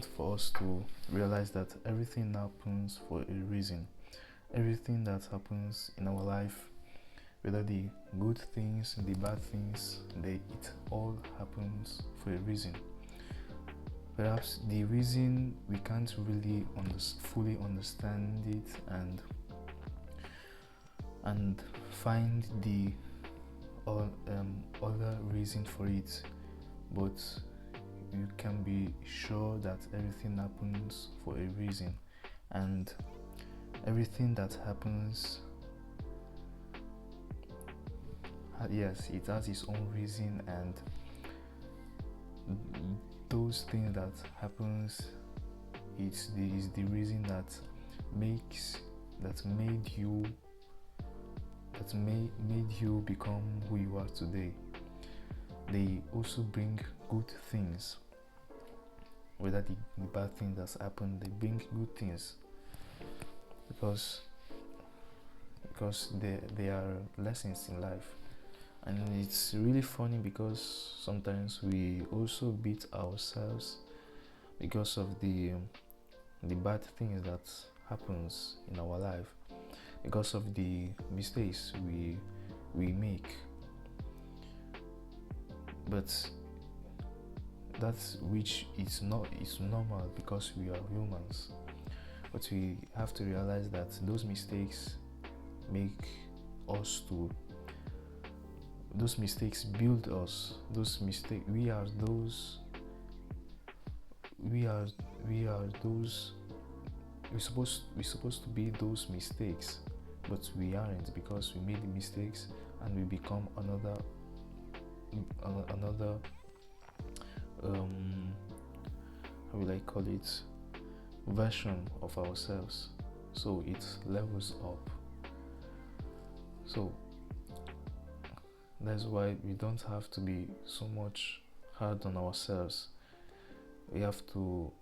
important for us to realize that everything happens for a reason. Everything that happens in our life, whether the good things, the bad things, it all happens for a reason. Perhaps the reason we can't really fully understand it and find the other reason for it, but you can be sure that everything happens for a reason, and everything that happens, yes, it has its own reason, and those things that happens is the reason that made you become who you are today. They also bring good things. Whether the bad thing that's happened, they bring good things because they are lessons in life. And it's really funny because sometimes we also beat ourselves because of the bad things that happens in our life, because of the mistakes we make. But that's which is normal because we are humans. But we have to realize that those mistakes build us. We are those we're supposed to be those mistakes, but we aren't, because we made the mistakes and we become another how will I call it, version of ourselves. So it levels up. So that's why we don't have to be so much hard on ourselves. We have to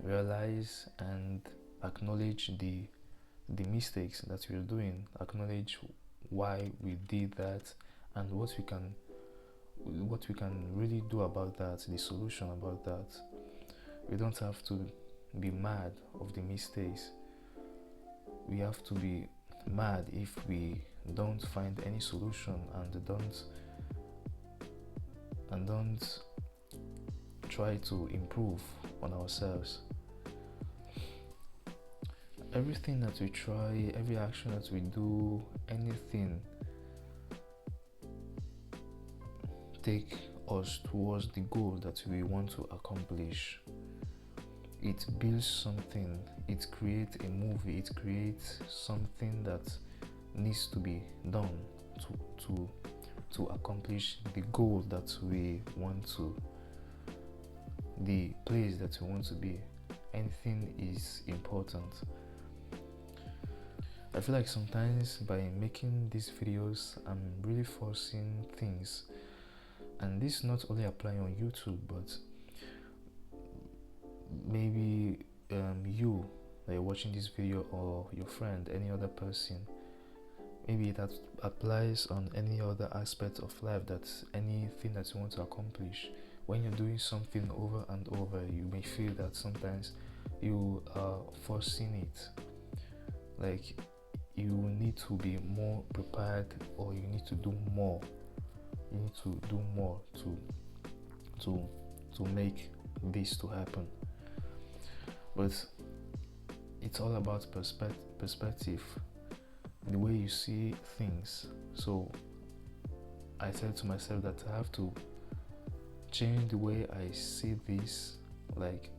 realize and acknowledge the mistakes that we're doing, acknowledge why we did that, and what we can really do about that, the solution about that. We don't have to be mad of the mistakes. We have to be mad if we don't find any solution and don't try to improve on ourselves. Everything that we try, every action that we do, anything take us towards the goal that we want to accomplish. It builds something, it creates a movie, it creates something that needs to be done to accomplish the goal that we want to, the place that we want to be. Anything is important. I feel like sometimes by making these videos, I'm really forcing things, and this not only apply on YouTube, but maybe you that you're watching this video, or your friend, any other person. Maybe that applies on any other aspect of life, that's anything that you want to accomplish. When you're doing something over and over, you may feel that sometimes you are forcing it. Like you need to be more prepared, or you need to do more. You need to do more to make this to happen. But it's all about perspective, the way you see things. So I said to myself that I have to change the way I see this. Like,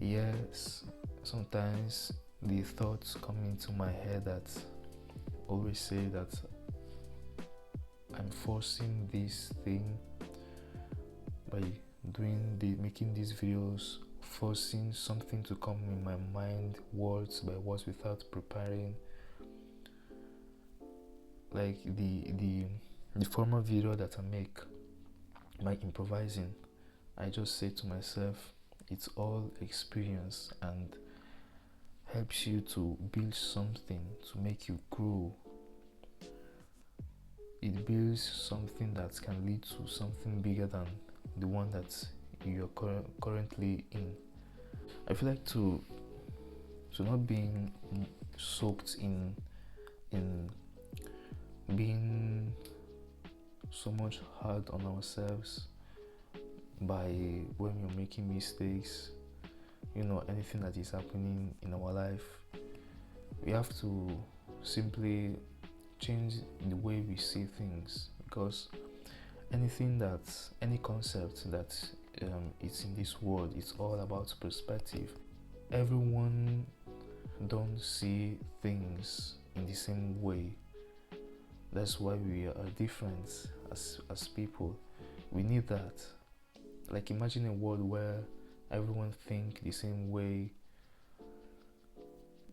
yes, sometimes the thoughts come into my head that always say that I'm forcing this thing by making these videos, forcing something to come in my mind, words by words, without preparing. Like the former video that I make by improvising, I just say to myself, it's all experience and helps you to build something, to make you grow. It builds something that can lead to something bigger than the one that you're currently in. I feel like to not being soaked in being so much hard on ourselves by when we're making mistakes, anything that is happening in our life. We have to simply change the way we see things, because any concept that is in this world, it's all about perspective. Everyone don't see things in the same way. That's why we are different as people. We need that. Like, imagine a world where everyone think the same way.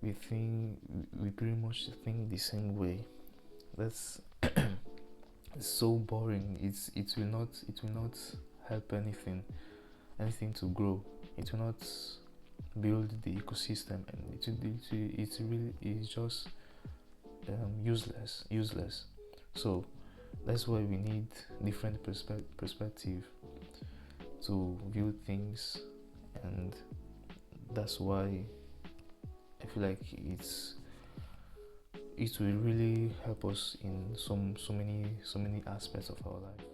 We pretty much think the same way. That's it's so boring. It will not help anything to grow. It will not build the ecosystem, and it's really is just useless. So that's why we need different perspective to view things, and that's why I feel like it will really help us in so many aspects of our life.